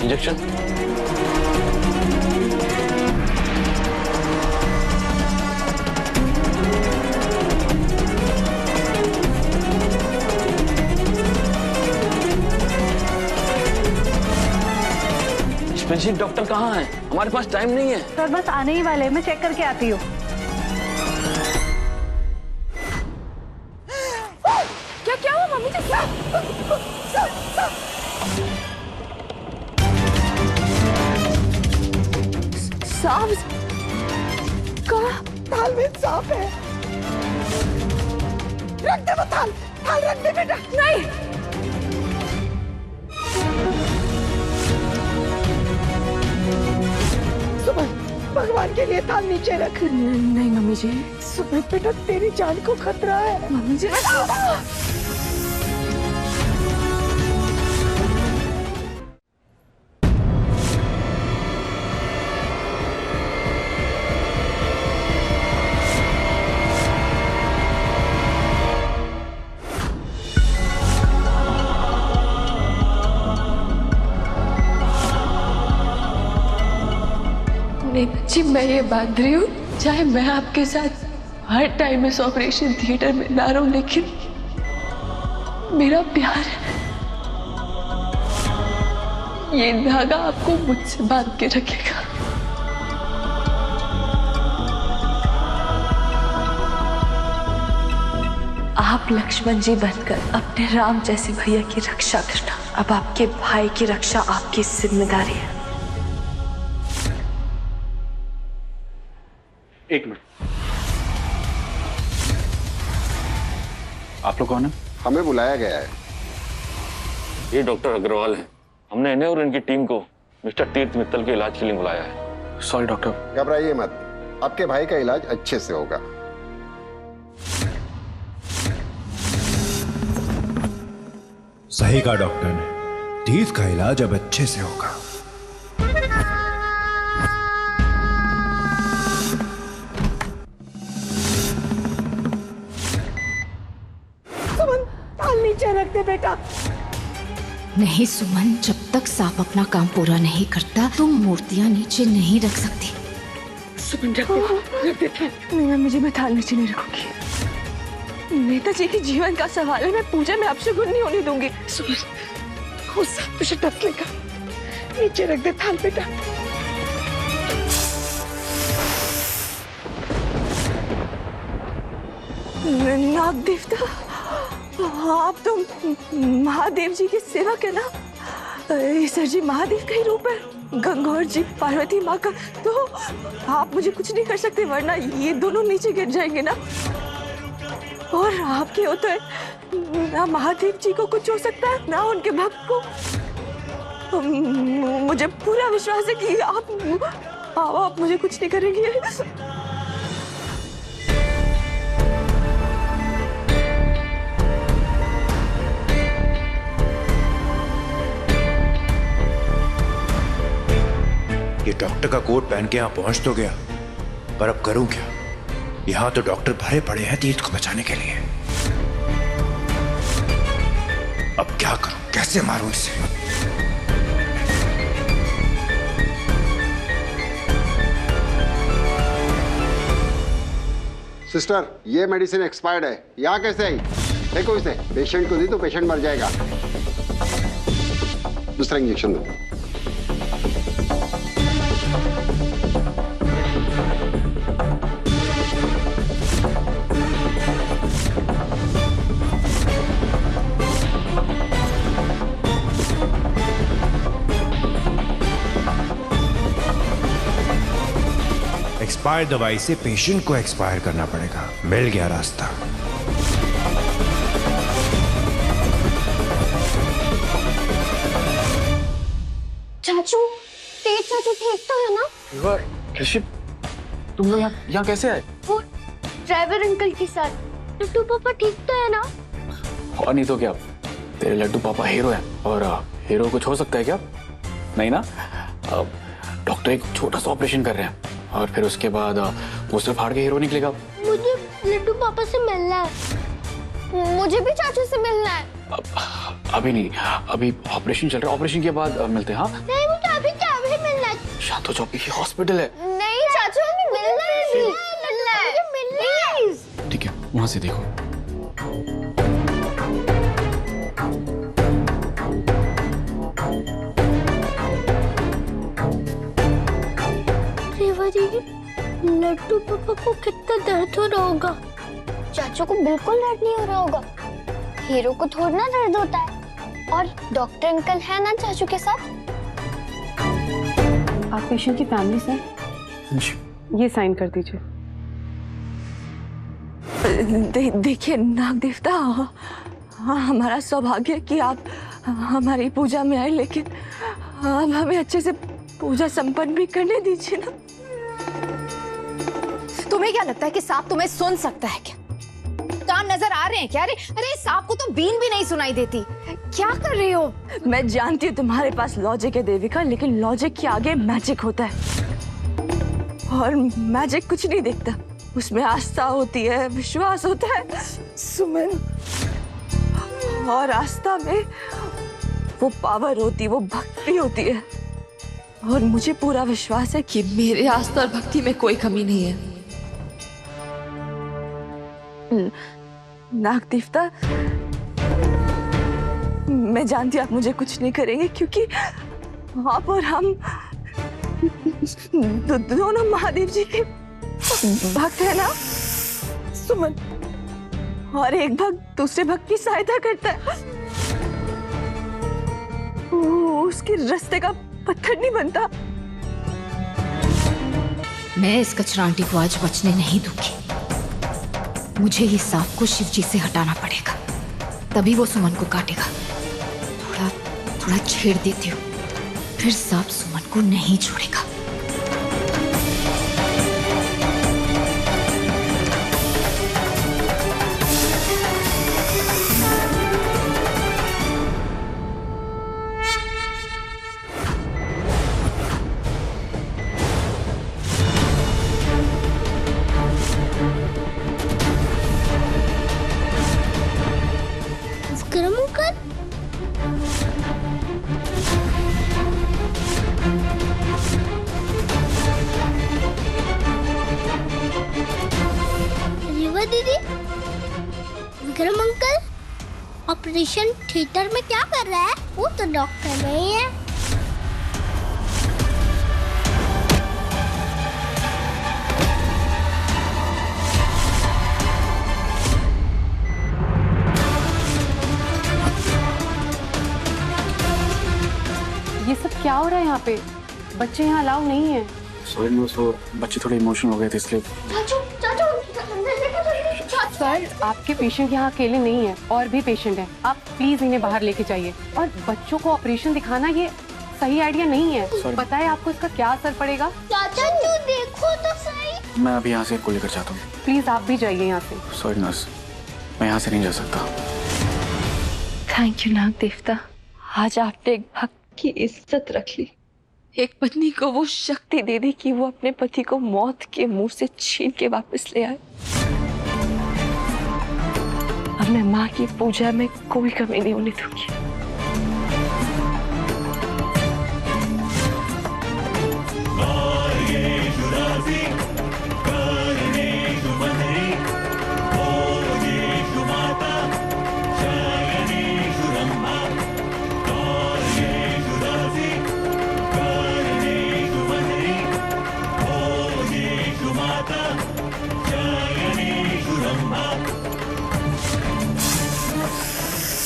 Injection. Specialist doctor कहाँ है? हमारे पास टाइम नहीं है। सर बस आने ही वाले हैं, मैं चेक करके आती हूँ। क्या हुआ मम्मी जी? सांप कहाँ? थाल में सांप है। रख दे वो थाल, थाल रख दे बेटा। नहीं, सुमन, भगवान के लिए थाल नीचे रख। नहीं मम्मी जी। सुमन बेटा, तेरी जान को खतरा है। मम्मी जी नीता जी, मैं ये बात रही हूँ, चाहे मैं आपके साथ हर टाइम इस ऑपरेशन थिएटर में ना रहूं, लेकिन मेरा प्यार, ये धागा आपको मुझसे बांध के रखेगा। आप लक्ष्मण जी बनकर अपने राम जैसे भैया की रक्षा करना। अब आपके भाई की रक्षा आपकी जिम्मेदारी है। एक मिनट, आप लोग कौन है? हमें बुलाया गया है। ये डॉक्टर अग्रवाल हैं। हमने इन्हें और इनकी टीम को मिस्टर तीर्थ मित्तल के इलाज के लिए बुलाया है। Sorry doctor. घबराइए मत, आपके भाई का इलाज अच्छे से होगा। सही कहा डॉक्टर ने, तीर्थ का इलाज अब अच्छे से होगा। सुमन, थाल नीचे रख दे बेटा। नहीं सुमन, जब तक सांप अपना काम पूरा नहीं करता तुम मूर्तियां नीचे नहीं रख सकती। सुमन रख दे थाल। नहीं मम्मी जी, मैं थाल नीचे नहीं रखूंगी। नेताजी के जीवन का सवाल है, मैं पूजा में अपशगुन नहीं होने दूंगी। सुमन, वो सांप तुझे डस लेगा। नीचे रख दे थाल बेटा। नाग देवता, आप तो महादेव जी के सेवक है ना? सर जी महादेव का ही रूप है, गंगौर जी पार्वती माँ का। तो आप मुझे कुछ नहीं कर सकते, वरना ये दोनों नीचे गिर जाएंगे ना। और आपके होते हैं ना, महादेव जी को कुछ हो सकता है ना उनके भक्त को। मुझे पूरा विश्वास है कि आप मुझे कुछ नहीं करेंगे। ये डॉक्टर का कोट पहन के यहाँ पहुंच तो गया, पर अब करूं क्या? यहाँ तो डॉक्टर भरे पड़े हैं तीर्थ को बचाने के लिए। अब क्या करूं, कैसे मारूं इसे? सिस्टर, ये मेडिसिन एक्सपायर्ड है। यहाँ कैसे आई? देखो इसे, पेशेंट को दी तो पेशेंट मर जाएगा। दूसरा इंजेक्शन दो। एक्सपायर दवाई से पेशेंट को एक्सपायर करना पड़ेगा। मिल गया रास्ता। चाचू, तेज चाचू ठीक तो है ना? ऋषि, तुम लोग यहाँ कैसे आए? वो ड्राइवर अंकल के साथ। लड्डू पापा ठीक तो है ना? और नहीं तो क्या, तेरे लड्डू पापा हीरो हैं, और हीरो कुछ हो सकता है क्या? नहीं ना? डॉक्टर एक छोटा सा ऑपरेशन कर रहे हैं और फिर उसके बाद वो सिर्फ फाड़ के हीरो निकलेगा। मुझे लड्डू पापा से मिलना है। मुझे भी चाचू से मिलना है। अभी नहीं, अभी ऑपरेशन चल रहा है, ऑपरेशन के बाद मिलते हैं। हाँ नहीं, मुझे तो चौपी की हॉस्पिटल है। नहीं चाचू, हमें मिलना है, मुझे मिलना है। ठीक है, वहां से देखो। रेवा दीदी, लड्डू पापा को कितना दर्द हो रहा होगा। चाचू को बिल्कुल दर्द नहीं हो रहा होगा। हीरो को थोड़ा ना दर्द होता है। और डॉक्टर अंकल है ना चाचू के साथ। आप पेशेंट की फैमिली से ये साइन कर दीजिए। देखिए नाग देवता, हमारा सौभाग्य है कि आप हमारी पूजा में आए, लेकिन आप हमें अच्छे से पूजा संपन्न भी करने दीजिए ना। तुम्हें क्या लगता है कि सांप तुम्हें सुन सकता है क्या? कान नजर आ रहे हैं क्या? अरे सांप को तो बीन भी नहीं सुनाई देती। क्या कर रही हो? मैं जानती हूँ तुम्हारे पास लॉजिक है देविका, लेकिन लॉजिक के आगे मैजिक होता है, और मैजिक कुछ नहीं देखता। उसमें आस्था होती है, विश्वास होता है सुमन, और आस्था में वो पावर होती है, वो भक्ति होती है। और मुझे पूरा विश्वास है कि मेरे आस्था और भक्ति में कोई कमी नहीं है। नाग देवता, मैं जानती हूँ आप मुझे कुछ नहीं करेंगे, क्योंकि आप और हम दोनों महादेव जी के भक्त है ना सुमन, और एक भक्त दूसरे भक्त की सहायता करता है, वो उसके रास्ते का पत्थर नहीं बनता। मैं इस कचरा आंटी को आज बचने नहीं दूंगी। मुझे ये सांप को शिव जी से हटाना पड़ेगा, तभी वो सुमन को काटेगा। थोड़ा थोड़ा छेड़ देती हूँ, फिर सांप सुमन को नहीं छोड़ेगा। विक्रम अंकल, रेवा दीदी, विक्रम अंकल ऑपरेशन थिएटर में क्या कर रहा है? वो तो डॉक्टर नहीं है। ये सब क्या हो रहा है यहाँ पे? बच्चे यहाँ अलाउ नहीं है। सॉरी न्यूज़, वो बच्चे थोड़े इमोशनल हो गए थे इसलिए। चाचू चाचू अंदर लेकर चलिए। चाचू सर, आपके पेशेंट यहाँ अकेले नहीं है, और भी पेशेंट हैं। आप प्लीज इन्हें बाहर लेके जाइए। और बच्चों को ऑपरेशन दिखाना ये सही आइडिया नहीं है। पता है आपको इसका क्या असर पड़ेगा? चाचा तू देखो तो सही। मैं अभी यहाँ से को लेकर जाता हूँ। प्लीज आप भी जाइए यहाँ से। सॉरी नर्स, मैं यहाँ से नहीं जा सकता। थैंक यू नाग देवता, आज आपने एक भक्त की इज्जत रख ली। एक पत्नी को वो शक्ति दे दी कि वो अपने पति को मौत के मुंह से छीन के वापस ले आए। अब मैं माँ की पूजा में कोई कमी नहीं होने दूंगी।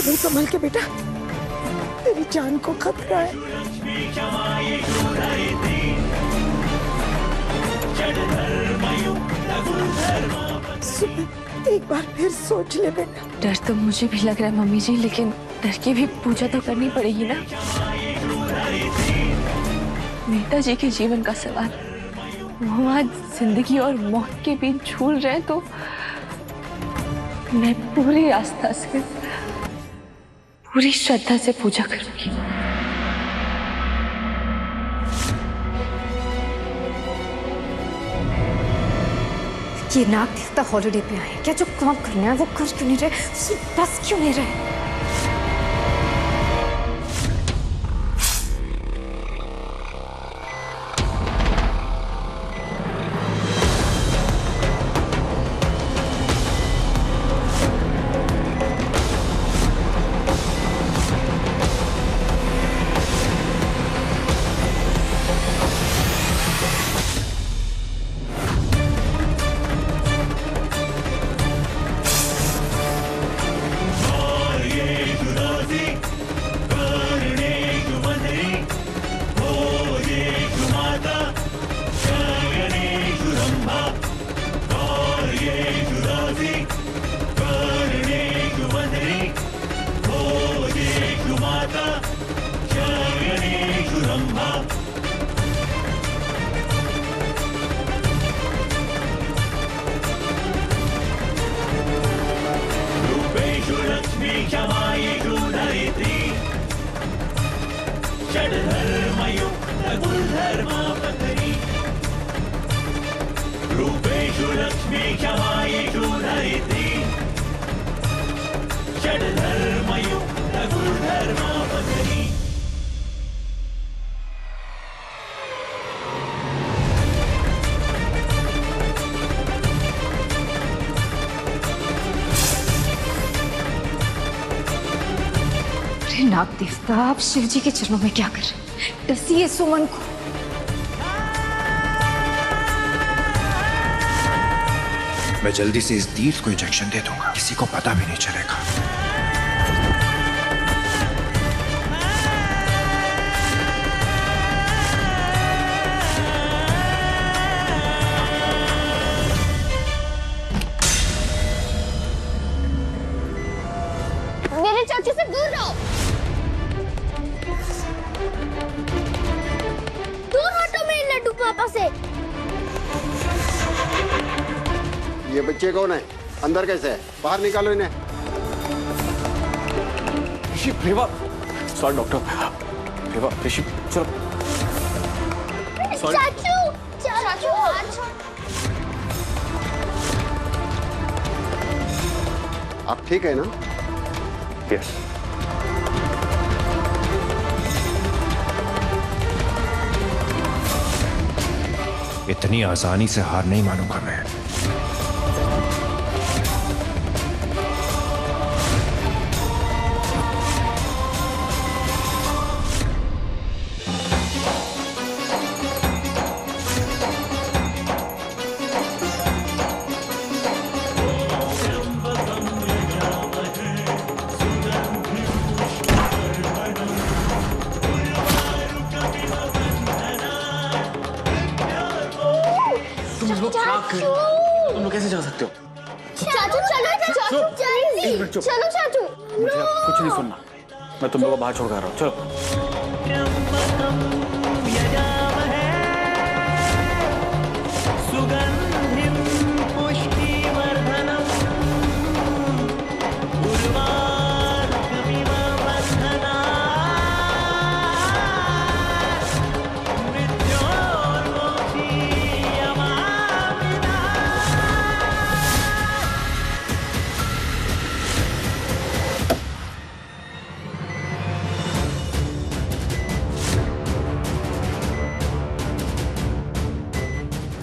सुबह संभल के बेटा, तेरी जान को खतरा है। सुबह एक बार फिर सोच ले बेटा। डर तो मुझे भी लग रहा है मम्मी जी, लेकिन डर की भी पूजा तो करनी पड़ेगी ना। मेहता जी के जीवन का सवाल, वो आज जिंदगी और मौत के बीच झूल रहे हैं, तो मैं पूरी आस्था से, पूरी श्रद्धा से पूजा करूंगी। ये नाग देवता हॉलिडे पे आए क्या? जो काम करना है वो कर क्यों नहीं रहे? उसे बस क्यों नहीं रहे? अरे नाग देवता, आप शिव जी के चरणों में क्या कर रहे हैं? डसिए सुमन को। मैं जल्दी से इस तीर्थ को इंजेक्शन दे दूंगा, किसी को पता भी नहीं चलेगा। मेरे चाचू से दूर रहो। दूर हटो मेरे लड्डू पापा से। ये बच्चे कौन है? अंदर कैसे है? बाहर निकालो इन्हें। ऋषि, रेवा, सॉरी डॉक्टर। रेवा, ऋषि, चलो। सॉरी। चाचू, चाचू हाथ छोड़। आप ठीक है ना? यस। इतनी आसानी से हार नहीं मानूंगा मैं। तुम लोग कैसे जा सकते हो? चाचू चलो, चाचू एक मिनट चुप। चलो चाचू। मुझे अब कुछ नहीं सुनना। मैं तुम लोगों को बाहर छोड़ कर रहा हूँ। चलो।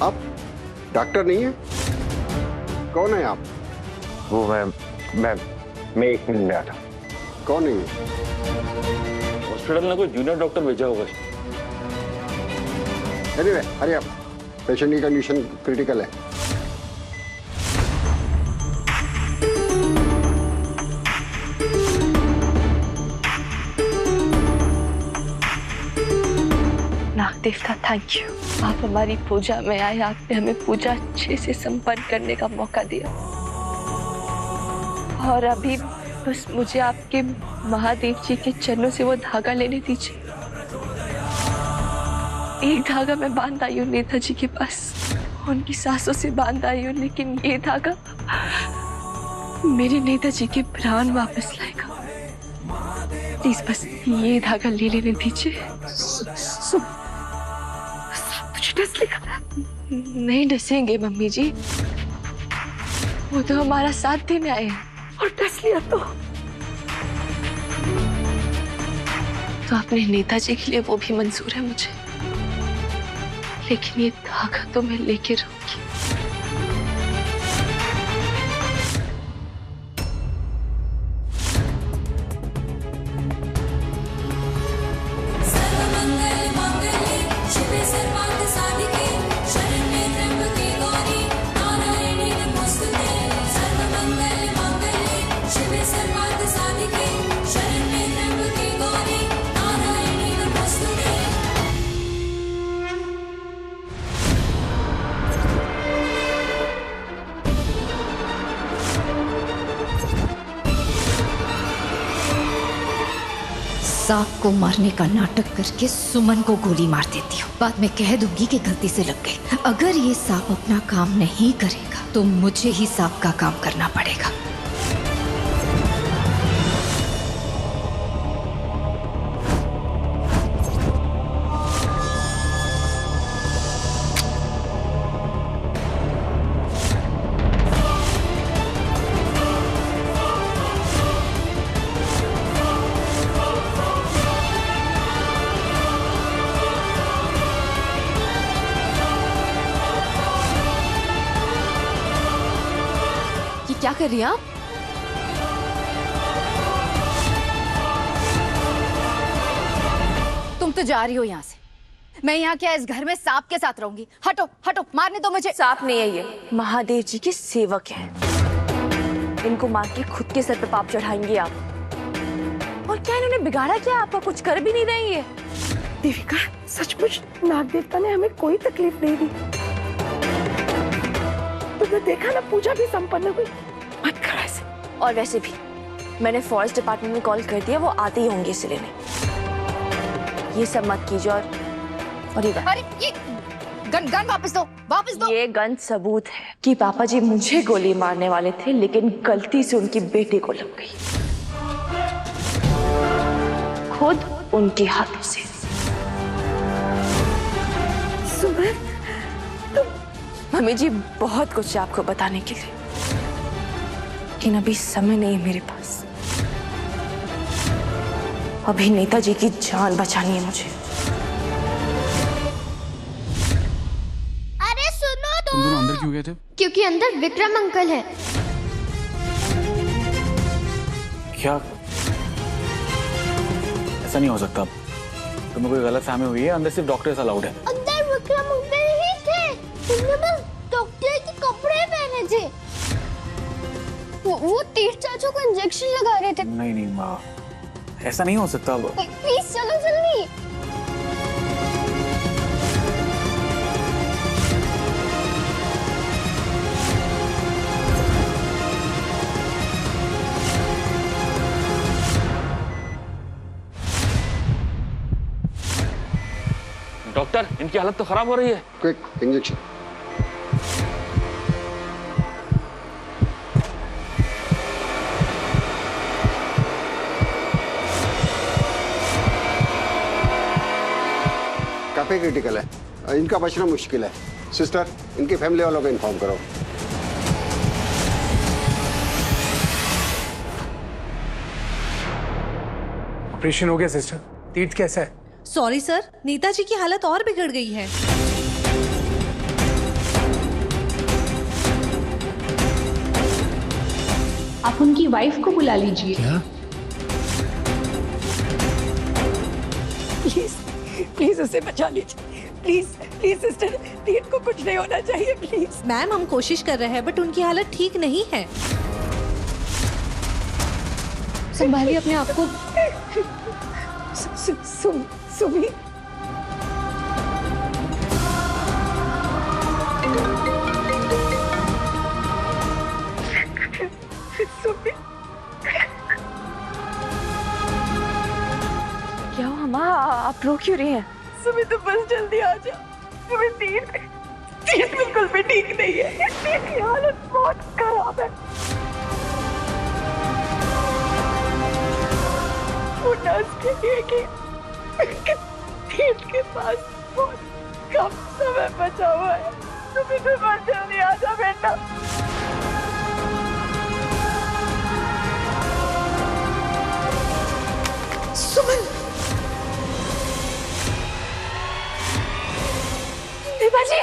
आप डॉक्टर नहीं है? कौन है आप? वो मैं एक मिनट में आया था। कौन है? हॉस्पिटल ने कोई जूनियर डॉक्टर भेजा होगा। एनीवे, हरी आप। पेशेंट की कंडीशन क्रिटिकल है। नाग देवता, थैंक यू। आप हमारी पूजा में आए, आपने हमें पूजा अच्छे से संपन्न करने का मौका दिया। और अभी बस मुझे आपके महादेव जी के चरणों से वो धागा लेने दीजिए। एक धागा मैं बांध आई हूँ नेताजी के पास, उनकी सांसों से बांध आई हूँ, लेकिन ये धागा मेरे नेताजी के प्राण वापस लाएगा। प्लीज बस ये धागा ले लेने दीजिए। डस लेगा। नहीं डसेंगे मम्मी जी, वो तो हमारा साथ देने आए हैं। और डस लिया तो अपने नेताजी के लिए वो भी मंजूर है मुझे, लेकिन ये धागा तो मैं लेके रहूंगी। सांप को मारने का नाटक करके सुमन को गोली मार देती हूँ। बाद में कह दूंगी कि गलती से लग गई। अगर ये सांप अपना काम नहीं करेगा तो मुझे ही सांप का काम करना पड़ेगा। क्या कर रही हैं आप? तुम तो जा रही हो यहाँ से। मैं यहाँ क्या इस घर में सांप के साथ रहूंगी? हटो हटो, मारने दो मुझे। सांप नहीं है ये, महादेव जी के सेवक हैं। इनको मार के खुद के सर पे पाप चढ़ाएंगे आप। और क्या इन्होंने बिगाड़ा क्या? आपका कुछ कर भी नहीं रही है। देविका, सचमुच नाग देवता ने हमें कोई तकलीफ नहीं दी। तुमने देखा ना, पूजा भी संपन्न हुई। मत करो ऐसे। और वैसे भी मैंने फॉरेस्ट डिपार्टमेंट में कॉल कर दिया, वो आते ही होंगे इसे लेने। ये सब मत कीजिए। और ये गन, अरे ये गन वापस दो, वापस दो। ये गन सबूत है कि पापा जी मुझे गोली मारने वाले थे, लेकिन गलती से उनकी बेटी को लग गई, खुद उनके हाथों से। सुमन, मम्मी जी बहुत कुछ है आपको बताने के लिए, लेकिन अभी समय नहीं है मेरे पास। अभी नेताजी की जान बचानी है मुझे। अरे सुनो तो। तुम दोनों अंदर क्यों गए थे? क्योंकि अंदर विक्रम अंकल है। क्या? ऐसा नहीं हो सकता। तुम्हें कोई गलत फहमी हुई है। अंदर सिर्फ डॉक्टर्स अलाउड है। अंदर विक्रम अंकल ही थे। तुमने बस डॉक्टर के कपड़े पहने थे। वो तीर चाचू को इंजेक्शन लगा रहे थे। नहीं नहीं माँ, ऐसा नहीं हो सकता। प्लीज चलो जल्दी। डॉक्टर, इनकी हालत तो खराब हो रही है। Quick injection. काफी क्रिटिकल है, इनका बचना मुश्किल है। सिस्टर, इनकी फैमिली वालों को इन्फॉर्म करो। ऑपरेशन हो गया सिस्टर। तीर्थ कैसा है? सॉरी सर, नेताजी की हालत और बिगड़ गई है। आप उनकी वाइफ को बुला लीजिए। क्या? प्लीज प्लीज उसे बचा लीजिए। प्लीज प्लीज सिस्टर, तीर्थ को कुछ नहीं होना चाहिए, प्लीज। मैम, हम कोशिश कर रहे हैं बट उनकी हालत ठीक नहीं है। संभालिए अपने आप को। सुमी, क्या हुआ माँ, आप रो क्यों रही हैं? सुमी तो बस जल्दी आ जा। सुमी, तीर्थ बिल्कुल भी ठीक नहीं है। तीर्थ की हालत बहुत खराब है। वो नर्स कहती है कि तीर्थ के पास बहुत कम समय बचा हुआ है। सुमी तो बस जल्दी आ जा बेटा। सुमन, देवाजी।